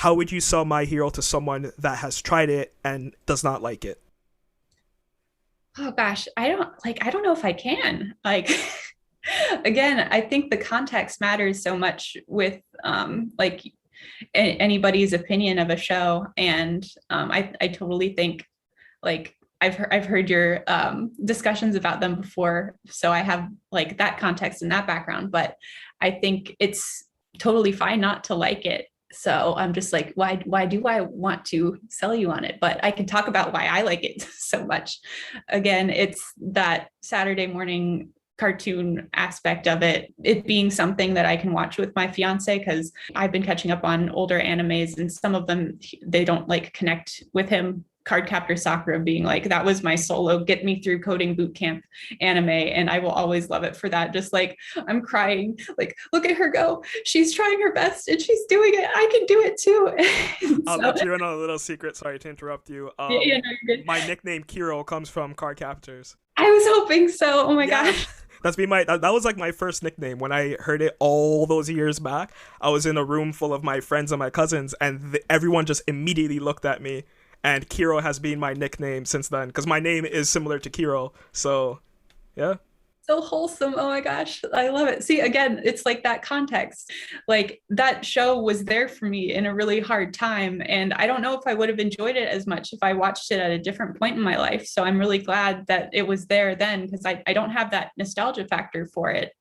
how would you sell My Hero to someone that has tried it and does not like it? Oh gosh, I don't know if I can. Like again, I think the context matters so much with like anybody's opinion of a show. And I totally think like I've heard your discussions about them before, so I have like that context and that background. But I think it's totally fine not to like it. So I'm just like, why do I want to sell you on it? But I can talk about why I like it so much. Again, it's that Saturday morning cartoon aspect of it being something that I can watch with my fiance, because I've been catching up on older animes and some of them they don't like connect with him. Cardcaptor Sakura being like, that was my solo get me through coding boot camp anime, and I will always love it for that. Just like I'm crying, like look at her go, she's trying her best and she's doing it, I can do it too. I'll So let you in on a little secret. Sorry to interrupt you. yeah, no, you're good. My nickname Kiro comes from Card Captors. I was hoping so. Oh my Yeah, gosh. that was like my first nickname when I heard it all those years back. I was in a room full of my friends and my cousins, and everyone just immediately looked at me. And Kiro has been my nickname since then because my name is similar to Kiro. So yeah. So wholesome. Oh my gosh. I love it. See, again, it's like that context. Like that show was there for me in a really hard time. And I don't know if I would have enjoyed it as much if I watched it at a different point in my life. So I'm really glad that it was there then, because I don't have that nostalgia factor for it.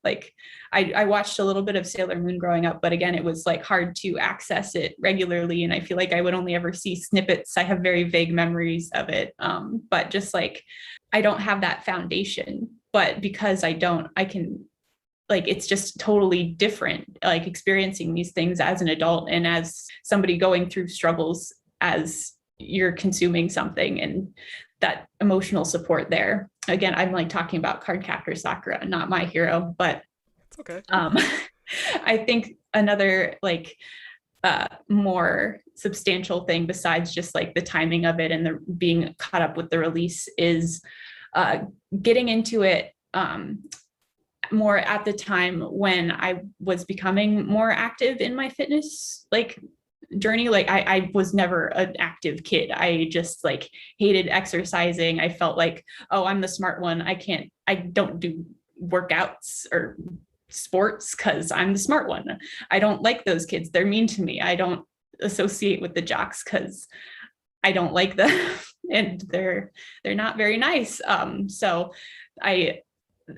Like I watched a little bit of Sailor Moon growing up, but again, it was like hard to access it regularly. And I feel like I would only ever see snippets. I have very vague memories of it. But just like I don't have that foundation, but because I don't, I can like, it's just totally different, like experiencing these things as an adult and as somebody going through struggles as you're consuming something, and that emotional support there. Again, I'm like talking about Cardcaptor Sakura, not My Hero, but It's okay. um, I think another like more substantial thing besides just like the timing of it and the being caught up with the release is uh, getting into it more at the time when I was becoming more active in my fitness like journey. Like I was never an active kid. I just like hated exercising. I felt like, oh, I'm the smart one. I don't do workouts or sports because I'm the smart one. I don't like those kids. They're mean to me. I don't associate with the jocks because I don't like them and they're not very nice. So I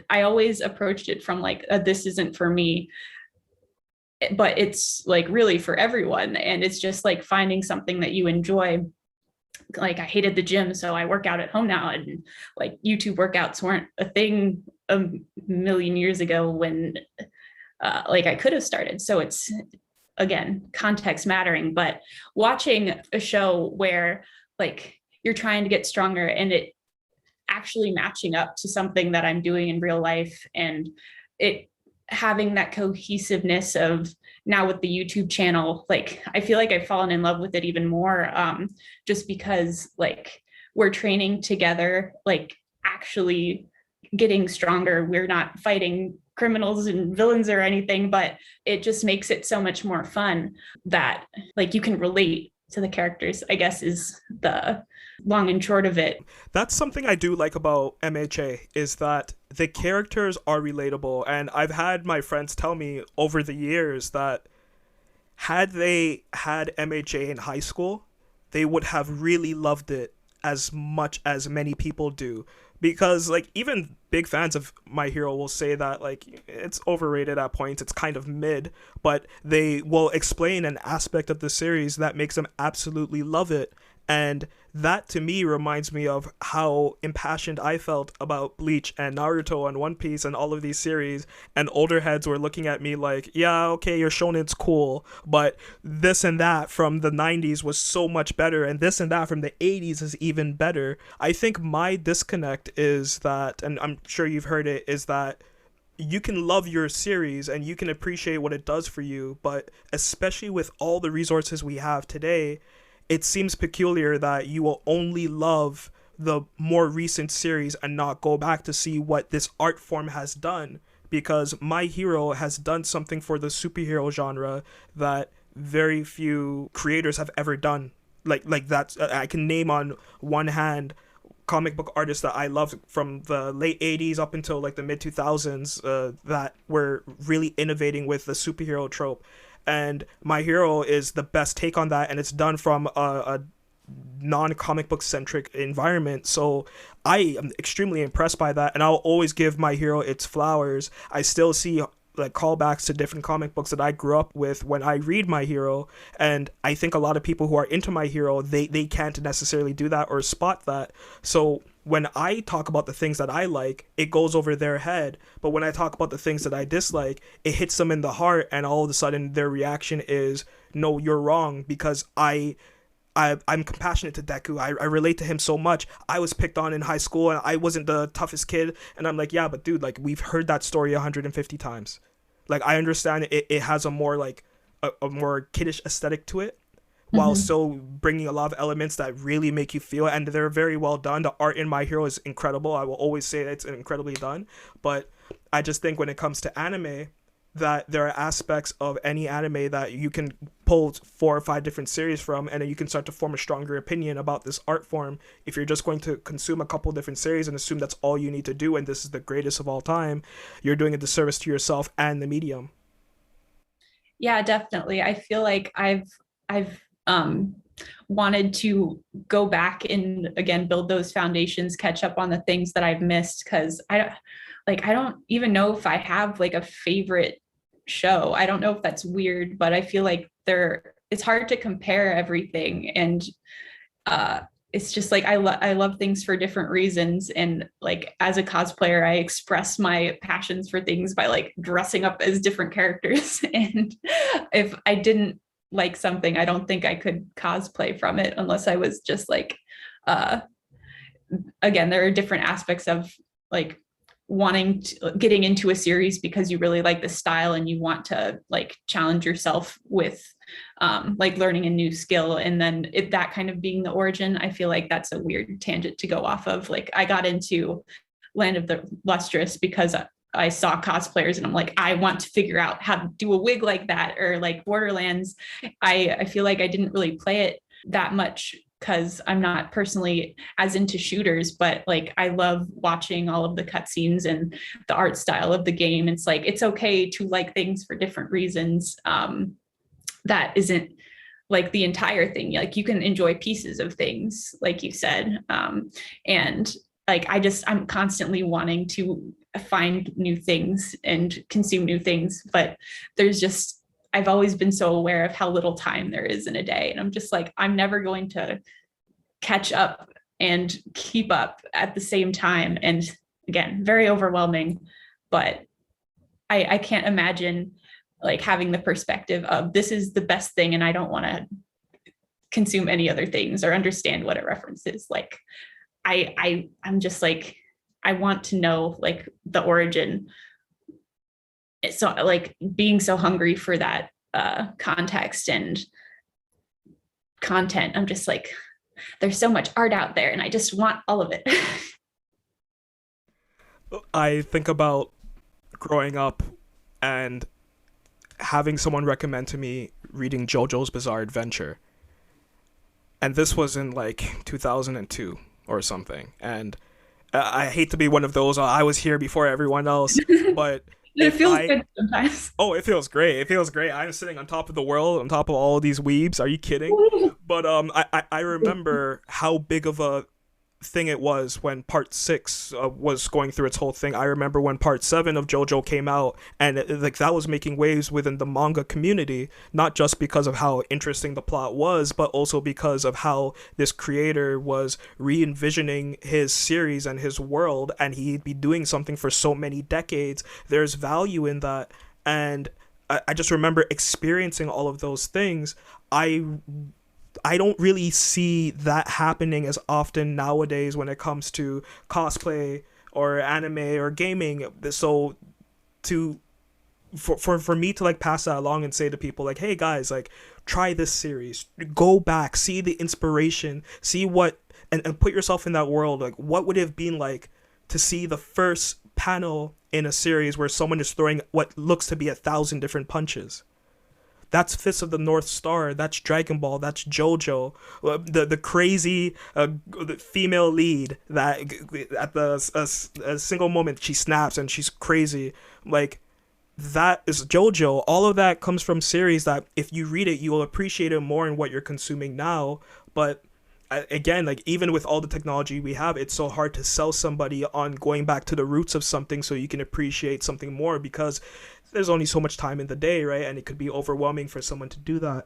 I always approached it from like this isn't for me, but it's like really for everyone, and it's just like finding something that you enjoy. Like I hated the gym, so I work out at home now, and like YouTube workouts weren't a thing a million years ago when like I could have started. So it's again context mattering, but watching a show where like you're trying to get stronger and it actually matching up to something that I'm doing in real life, and it having that cohesiveness of now with the YouTube channel, like I feel like I've fallen in love with it even more, just because like we're training together, like actually getting stronger. We're not fighting criminals and villains or anything, but it just makes it so much more fun that like you can relate to the characters, I guess is the long and short of it. That's something I do like about MHA is that the characters are relatable, and I've had my friends tell me over the years that had they had MHA in high school, they would have really loved it as much as many people do, because like even big fans of My Hero will say that like it's overrated at points, it's kind of mid, but they will explain an aspect of the series that makes them absolutely love it. And that to me reminds me of how impassioned I felt about Bleach and Naruto and One Piece and all of these series. And older heads were looking at me like, yeah, okay, your shonen's cool, but this and that from the 90s was so much better, and this and that from the 80s is even better. I think my disconnect is that, and I'm sure you've heard it, is that you can love your series and you can appreciate what it does for you, but especially with all the resources we have today, it seems peculiar that you will only love the more recent series and not go back to see what this art form has done, because My Hero has done something for the superhero genre that very few creators have ever done. Like that's I can name on one hand comic book artists that I loved from the late 80s up until like the mid 2000s that were really innovating with the superhero trope. And My Hero is the best take on that, and it's done from a non-comic book centric environment. So I am extremely impressed by that, and I'll always give My Hero its flowers. I still see like callbacks to different comic books that I grew up with when I read My Hero, and I think a lot of people who are into My Hero, they can't necessarily do that or spot that. So when I talk about the things that I like, it goes over their head, but when I talk about the things that I dislike, it hits them in the heart, and all of a sudden their reaction is, no, you're wrong, because I'm compassionate to Deku. I relate to him so much. I was picked on in high school and I wasn't the toughest kid. And I'm like, yeah, but dude, like we've heard that story 150 times. Like I understand it has a more like a more kiddish aesthetic to it, while still bringing a lot of elements that really make you feel, and they're very well done. The art in My Hero is incredible. I will always say it's incredibly done. But I just think when it comes to anime, that there are aspects of any anime that you can pull 4 or 5 different series from, and then you can start to form a stronger opinion about this art form. If you're just going to consume a couple different series and assume that's all you need to do and this is the greatest of all time, you're doing a disservice to yourself and the medium. Yeah, definitely. I feel like I've wanted to go back and again build those foundations, catch up on the things that I've missed, because I don't even know if I have like a favorite show. I don't know if that's weird, but I feel like it's hard to compare everything, and it's just like I love things for different reasons, and like as a cosplayer I express my passions for things by like dressing up as different characters and if I didn't like something, I don't think I could cosplay from it unless I was just like again, there are different aspects of like getting into a series because you really like the style and you want to like challenge yourself with like learning a new skill, and then that kind of being the origin. I feel like that's a weird tangent to go off of. Like I got into Land of the Lustrous because I saw cosplayers and I'm like, I want to figure out how to do a wig like that, or like Borderlands. I feel like I didn't really play it that much because I'm not personally as into shooters, but like I love watching all of the cutscenes and the art style of the game. It's like it's okay to like things for different reasons. That isn't like the entire thing. Like you can enjoy pieces of things, like you said. And like I'm constantly wanting to find new things and consume new things, but I've always been so aware of how little time there is in a day. And I'm just like, I'm never going to catch up and keep up at the same time. And again, very overwhelming, but I can't imagine like having the perspective of this is the best thing and I don't want to consume any other things or understand what it references. Like I'm just like, I want to know like the origin. So like being so hungry for that context and content, I'm just like, there's so much art out there and I just want all of it. I think about growing up and having someone recommend to me reading JoJo's Bizarre Adventure. And this was in like 2002 or something. And I hate to be one of those, I was here before everyone else, but it feels good sometimes. Oh, it feels great. It feels great. I'm sitting on top of the world, on top of all of these weebs. Are you kidding? But I remember how big of a thing it was when part 6 was going through its whole thing. I remember when part 7 of JoJo came out, and like that was making waves within the manga community, not just because of how interesting the plot was, but also because of how this creator was re-envisioning his series and his world, and he'd be doing something for so many decades. There's value in that, and I just remember experiencing all of those things. I don't really see that happening as often nowadays when it comes to cosplay or anime or gaming. So for me to like pass that along and say to people like, hey guys, like try this series, go back, see the inspiration, see what, and put yourself in that world. Like what would it have been like to see the first panel in a series where someone is throwing what looks to be 1,000 different punches? That's Fist of the North Star. That's Dragon Ball. That's JoJo. The crazy the female lead that at a single moment she snaps and she's crazy. Like, that is JoJo. All of that comes from series that if you read it, you will appreciate it more in what you're consuming now. But again, like, even with all the technology we have, it's so hard to sell somebody on going back to the roots of something so you can appreciate something more, because there's only so much time in the day, right? And it could be overwhelming for someone to do that.